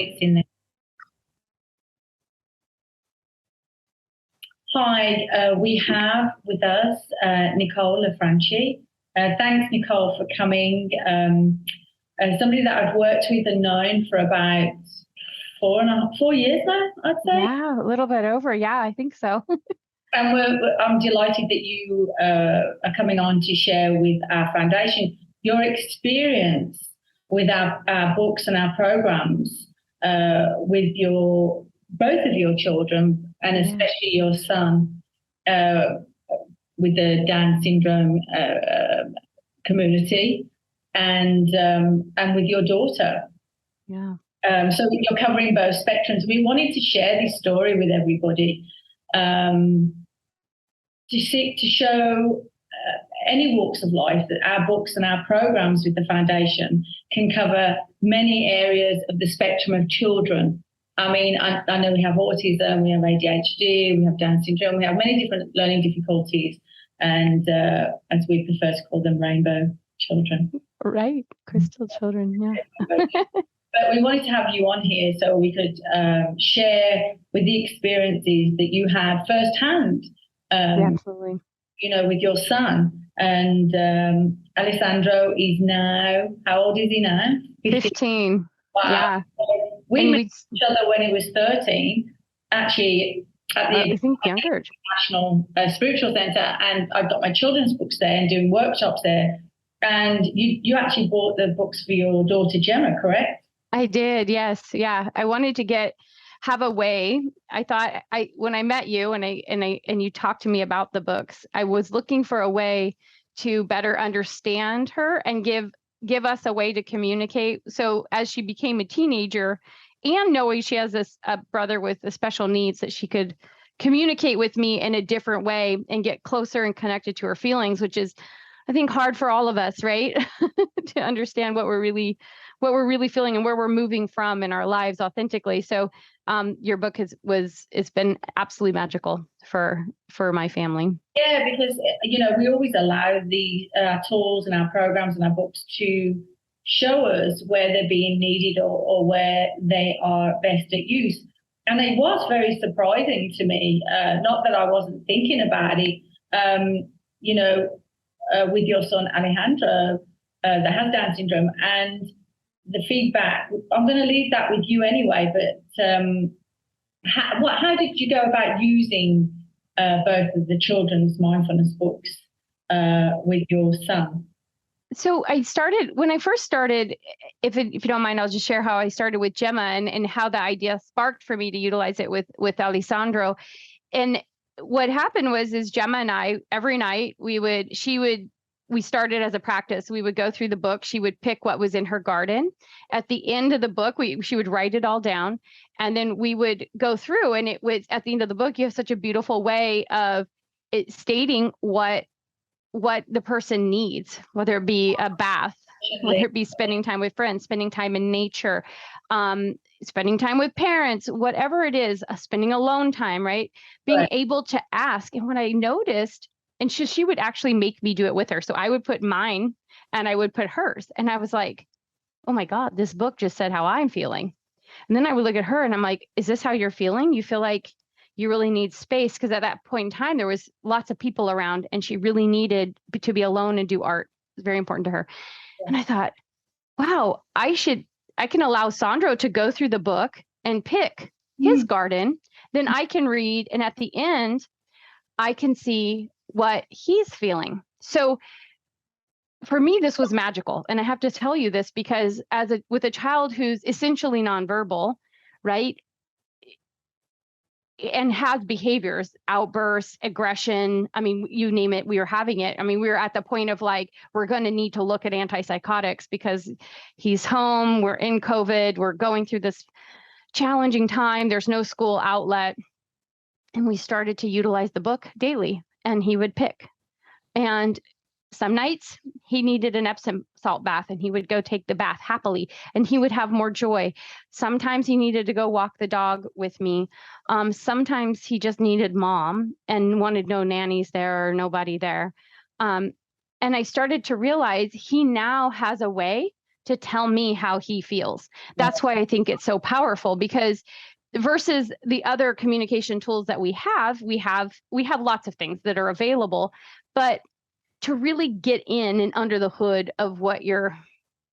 fits in there. Hi, we have with us Nicole Laffranchi. Thanks, Nicole, for coming. Somebody that I've worked with and known for about 4 years now, I'd say. Yeah, a little bit over. Yeah, I think so. And I'm delighted that you are coming on to share with our foundation your experience with our books and our programs with both of your children, and especially your son with the Down syndrome community, and with your daughter. Yeah. So you're covering both spectrums. We wanted to share this story with everybody to show any walks of life that our books and our programs with the foundation can cover many areas of the spectrum of children. I mean, I know we have autism, we have ADHD, we have Down syndrome, we have many different learning difficulties, and as we prefer to call them, rainbow children. Right, crystal children, yeah. But we wanted to have you on here so we could share with the experiences that you had firsthand. Absolutely. With your son. And Alessandro is now, how old is he now? 15. Wow. Yeah. We met each other when he was 13, actually at the I think younger. National Spiritual Centre, and I've got my children's books there and doing workshops there. And you actually bought the books for your daughter Gemma, correct? I did, yes. Yeah. I wanted to have a way. I thought when I met you and you talked to me about the books, I was looking for a way to better understand her and give us a way to communicate. So as she became a teenager, and knowing she has a brother with special needs, that she could communicate with me in a different way and get closer and connected to her feelings, which is, I think, hard for all of us, right? To understand what we're really feeling and where we're moving from in our lives authentically. So your book it's been absolutely magical for my family. Yeah, because we always allow the tools and our programs and our books to show us where they're being needed or where they are best at use. And it was very surprising to me, not that I wasn't thinking about it, with your son Alejandro that has Down syndrome, and the feedback. I'm going to leave that with you anyway, but how did you go about using both of the children's mindfulness books with your son? So when I first started, if you don't mind, I'll just share how I started with Gemma and how the idea sparked for me to utilize it with Alessandro. And what happened is Gemma and I, every night we started as a practice. We would go through the book. She would pick what was in her garden. At the end of the book, she would write it all down. And then we would go through, and it was at the end of the book, you have such a beautiful way of it stating what the person needs, whether it be a bath, whether it be spending time with friends, spending time in nature, spending time with parents, whatever it is, spending alone time, right? Being able to ask. And what I noticed, and she would actually make me do it with her. So I would put mine and I would put hers. And I was like, oh my God, this book just said how I'm feeling. And then I would look at her and I'm like, is this how you're feeling? You feel like you really need space? Because at that point in time, there was lots of people around and she really needed to be alone and do art. It was very important to her. Yeah. And I thought, wow, I can allow Sandro to go through the book and pick his garden. Then I can read. And at the end, I can see what he's feeling. So for me, this was magical. And I have to tell you this because with a child who's essentially nonverbal, right? And has behaviors, outbursts, aggression. I mean, you name it, we were having it. I mean, we were at the point of like, we're going to need to look at antipsychotics because he's home, we're in COVID, we're going through this challenging time, there's no school outlet. And we started to utilize the book daily, and he would pick. And some nights he needed an Epsom salt bath and he would go take the bath happily and he would have more joy. Sometimes he needed to go walk the dog with me. Sometimes he just needed mom and wanted no nannies there or nobody there. And I started to realize he now has a way to tell me how he feels. That's why I think it's so powerful, because versus the other communication tools that we have lots of things that are available, but to really get in and under the hood of what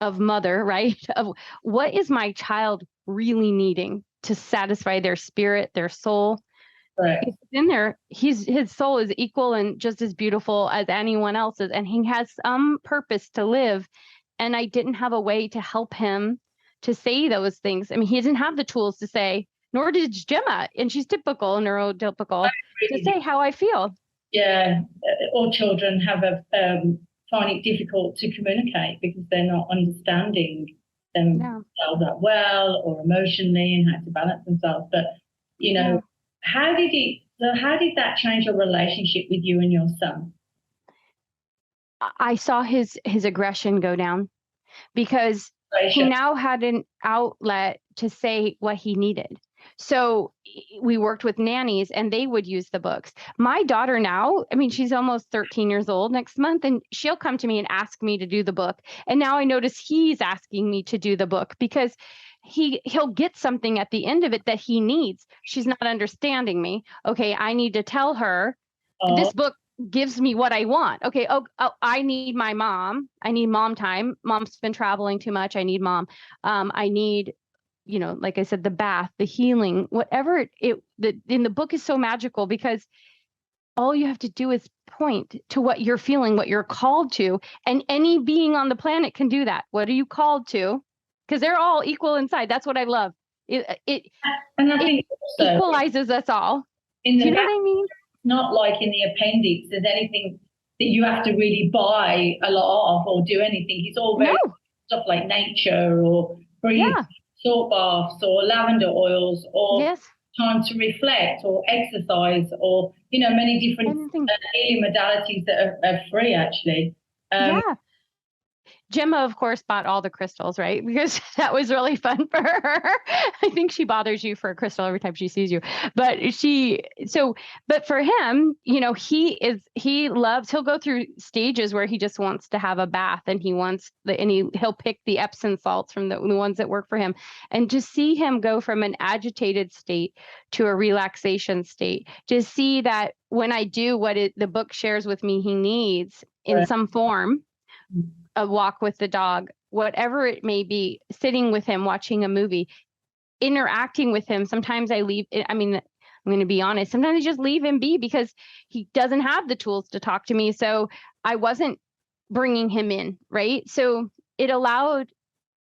of mother, right? Of what is my child really needing to satisfy their spirit, their soul. Right. He's in there. His soul is equal and just as beautiful as anyone else's, and he has some purpose to live. And I didn't have a way to help him to say those things. I mean, he didn't have the tools to say, nor did Gemma, and she's typical, neurotypical, to say how I feel. Yeah, all children find it difficult to communicate because they're not understanding themselves that well, or emotionally, and how to balance themselves. But how did that change your relationship with you and your son? I saw his aggression go down, because he now had an outlet to say what he needed. So we worked with nannies, and they would use the books. My daughter now, I mean, she's almost 13 years old next month, and she'll come to me and ask me to do the book. And now I notice he's asking me to do the book, because he'll get something at the end of it that he needs. She's not understanding me. Okay, I need to tell her this book gives me what I want. Okay. Oh, I need my mom. I need mom time. Mom's been traveling too much. I need mom. I need, like I said, the bath, the healing, whatever in the book is so magical, because all you have to do is point to what you're feeling, what you're called to. And any being on the planet can do that. What are you called to? Because they're all equal inside. That's what I love. And I think it equalizes us all. Do you know what I mean? Not like in the appendix there's anything that you have to really buy a lot of or do anything. It's all very stuff like nature, or breathe, salt baths, or lavender oils, or time to reflect, or exercise, or many different healing modalities that are free, actually. Gemma, of course, bought all the crystals, right? Because that was really fun for her. I think she bothers you for a crystal every time she sees you. But for him, he'll go through stages where he just wants to have a bath, and he'll pick the Epsom salts from the ones that work for him. And just see him go from an agitated state to a relaxation state, to see that when I do what the book shares with me he needs in some form, a walk with the dog, whatever it may be, sitting with him, watching a movie, interacting with him. Sometimes I leave. I mean, I'm going to be honest. Sometimes I just leave him be, because he doesn't have the tools to talk to me. So I wasn't bringing him in, right? So it allowed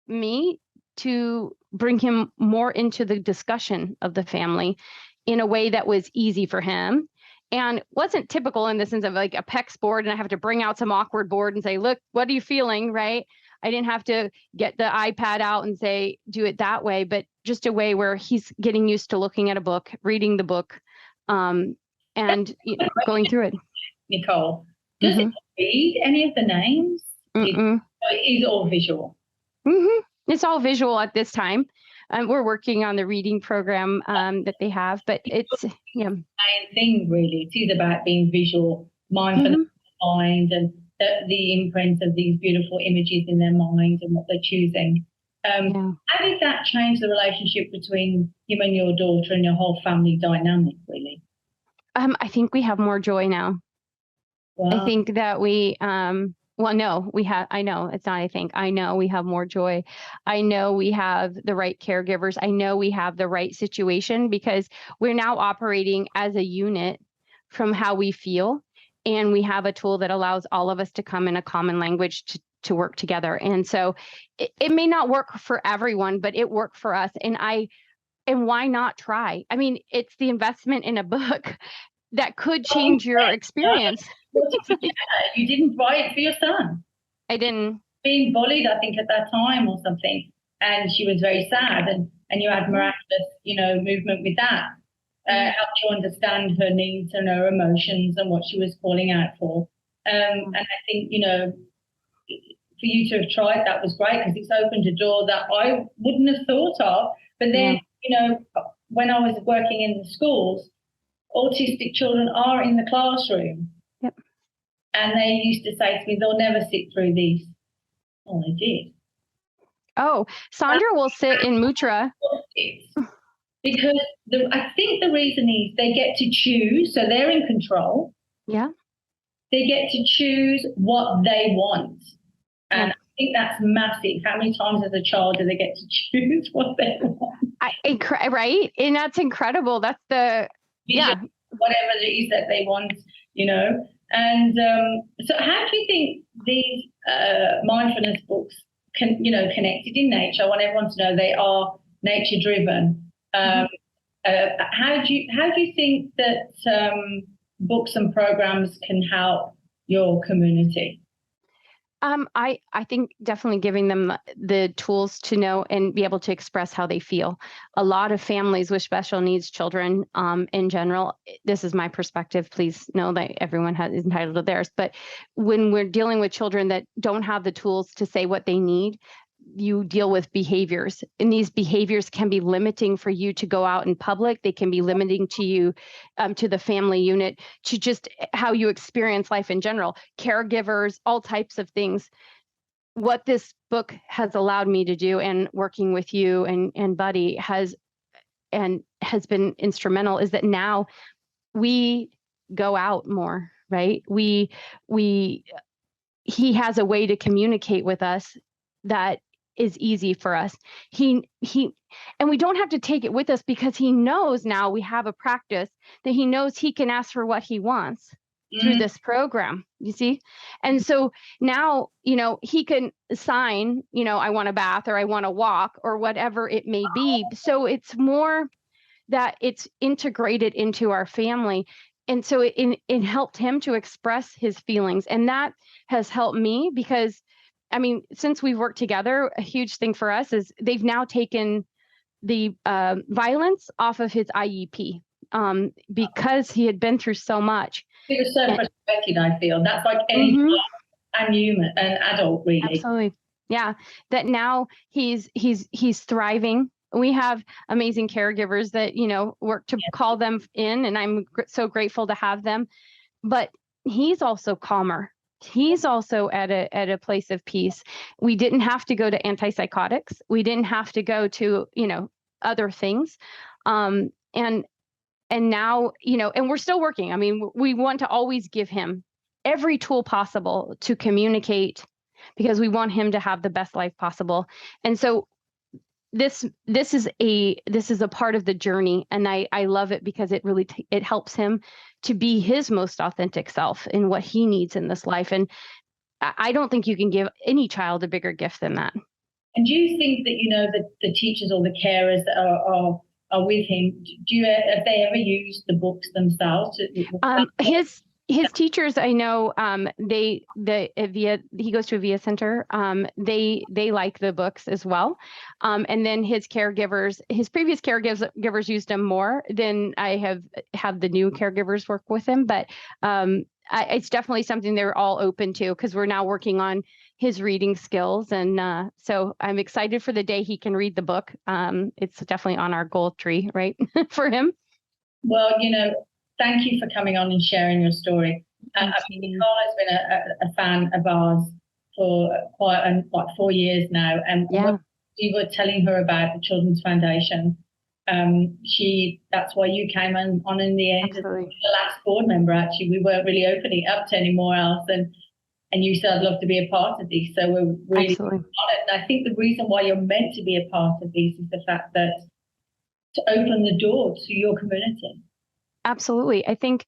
me to bring him more into the discussion of the family in a way that was easy for him. And wasn't typical in the sense of like a PEX board, and I have to bring out some awkward board and say, look, what are you feeling, right? I didn't have to get the iPad out and say, do it that way, but just a way where he's getting used to looking at a book, reading the book, and going through it. Nicole, does it read any of the names? It's all visual. It's all visual at this time. We're working on the reading program that they have, but it's main thing really. It is about being visual, mindfulness, mind, and the imprint of these beautiful images in their mind and what they're choosing. How did that change the relationship between you and your daughter and your whole family dynamic, really? I think we have more joy now. Wow. I think that we I know it's not, I know we have more joy. I know we have the right caregivers. I know we have the right situation, because we're now operating as a unit from how we feel. And we have a tool that allows all of us to come in a common language to work together. And so it may not work for everyone, but it worked for us. And why not try? I mean, it's the investment in a book that could change your experience. You didn't buy it for your son? I didn't. Being bullied, I think, at that time or something, and she was very sad, and you had miraculous, movement with that. Helped you understand her needs and her emotions and what she was calling out for. And I think, for you to have tried that was great, because it's opened a door that I wouldn't have thought of. But then, when I was working in the schools, autistic children are in the classroom. Yep. And they used to say to me, they'll never sit through these. Oh, they did. Oh, Sandra will sit in Mudra. Because I think the reason is they get to choose, so they're in control. Yeah. They get to choose what they want. And I think that's massive. How many times as a child do they get to choose what they want? Right? And that's incredible. That's the, whatever it is that they want, you know. And so how do you think these mindfulness books connected in nature? I want everyone to know they are nature driven. How do you think that books and programs can help your community? I think definitely giving them the tools to know and be able to express how they feel. A lot of families with special needs children, in general, this is my perspective. Please know that everyone is entitled to theirs. But when we're dealing with children that don't have the tools to say what they need, you deal with behaviors, and these behaviors can be limiting for you to go out in public. They can be limiting to you, to the family unit, to just how you experience life in general, caregivers, all types of things. What this book has allowed me to do, and working with you and Buddy has been instrumental, is that now we go out more, right? He has a way to communicate with us that is easy for us. And we don't have to take it with us, because he knows now we have a practice that he knows he can ask for what he wants through this program, you see? And so now, he can sign, I want a bath, or I want to walk, or whatever it may be. So it's more that it's integrated into our family. And so it helped him to express his feelings. And that has helped me, because since we've worked together, a huge thing for us is they've now taken the violence off of his IEP, because he had been through so much. He was so frustrated, I feel. That's like any human, an adult, really. Absolutely. Yeah. That now he's thriving. We have amazing caregivers that, work to call them in, and I'm so grateful to have them. But he's also calmer. He's also at a place of peace. We didn't have to go to antipsychotics. We didn't have to go to, other things. And now, and we're still working. We want to always give him every tool possible to communicate, because we want him to have the best life possible. And so this is a part of the journey, and I love it, because it really it helps him to be his most authentic self in what he needs in this life. And I don't think you can give any child a bigger gift than that. And do you think that the teachers or the carers that are with him, have they ever used the books themselves? His teachers, I know, he goes to a VIA center. They like the books as well. And then his previous caregivers used them more than I have the new caregivers work with him. But it's definitely something they're all open to, because we're now working on his reading skills. And so I'm excited for the day he can read the book. It's definitely on our goal tree, right, for him. Well, thank you for coming on and sharing your story. Nicole has been a fan of ours for quite 4 years now. And when we were telling her about the Children's Foundation, that's why you came on in the end. Absolutely. The last board member, actually. We weren't really opening up to anyone else. And you said, I'd love to be a part of this. So we're really on it. And I think the reason why you're meant to be a part of this is the fact that to open the door to your community. Absolutely. I think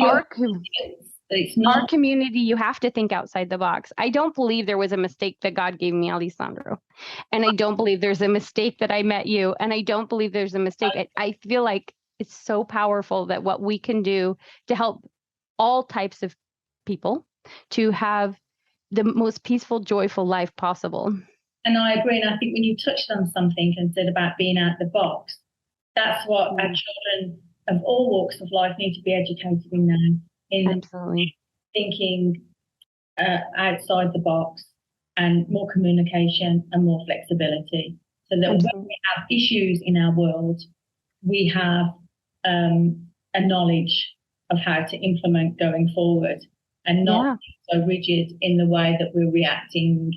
our community, you have to think outside the box. I don't believe there was a mistake that God gave me Alessandro. And I don't believe there's a mistake that I met you. And I don't believe there's a mistake. I feel like it's so powerful that what we can do to help all types of people to have the most peaceful, joyful life possible. And I agree. And I think when you touched on something and said about being out the box, that's what our children of all walks of life need to be educated in now, in thinking outside the box, and more communication and more flexibility, so that when we have issues in our world, we have a knowledge of how to implement going forward, and not so rigid in the way that we're reacting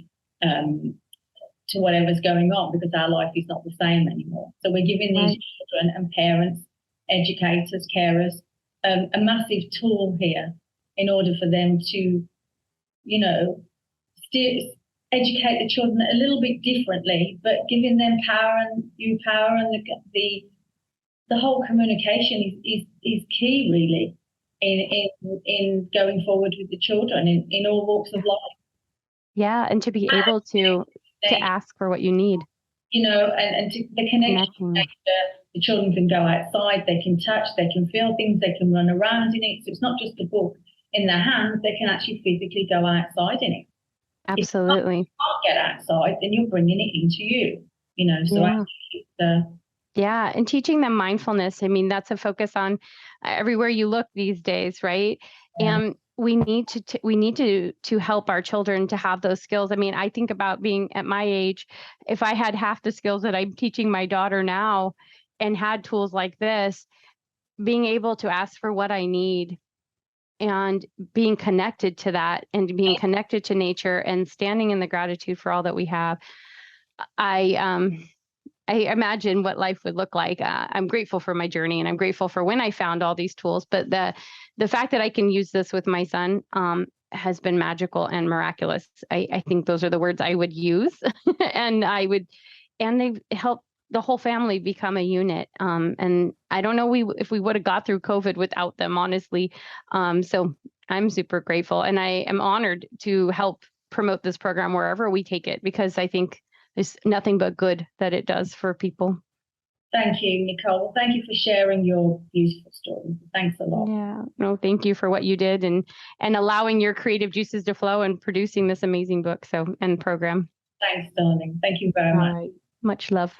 to whatever's going on, because our life is not the same anymore. So we're giving these children and parents, educators, carers, a massive tool here in order for them to, you know, educate the children a little bit differently, but giving them power and the whole communication is key, really, in going forward with the children in all walks of life. Yeah, and to be able to ask for what you need. You know, and the connection. The children can go outside, they can touch, they can feel things, they can run around in it. So it's not just a book in their hands, they can actually physically go outside in it. Absolutely. If you can't get outside, then you're bringing it into you, you know. So yeah, and teaching them mindfulness. I mean, that's a focus on everywhere you look these days, right? Yeah. And we need to help our children to have those skills. I mean, I think about being at my age, if I had half the skills that I'm teaching my daughter now and had tools like this, being able to ask for what I need and being connected to that and being connected to nature and standing in the gratitude for all that we have. I imagine what life would look like. I'm grateful for my journey, and I'm grateful for when I found all these tools. But the fact that I can use this with my son has been magical and miraculous. I think those are the words I would use, and they've helped the whole family become a unit. And I don't know if we would have got through COVID without them, honestly. So I'm super grateful, and I am honored to help promote this program wherever we take it, because I think there's nothing but good that it does for people. Thank you, Nicole. Thank you for sharing your beautiful story. Thanks a lot. Yeah, no, thank you for what you did and allowing your creative juices to flow and producing this amazing book and program. Thanks, darling. Thank you very much. All right. Much love.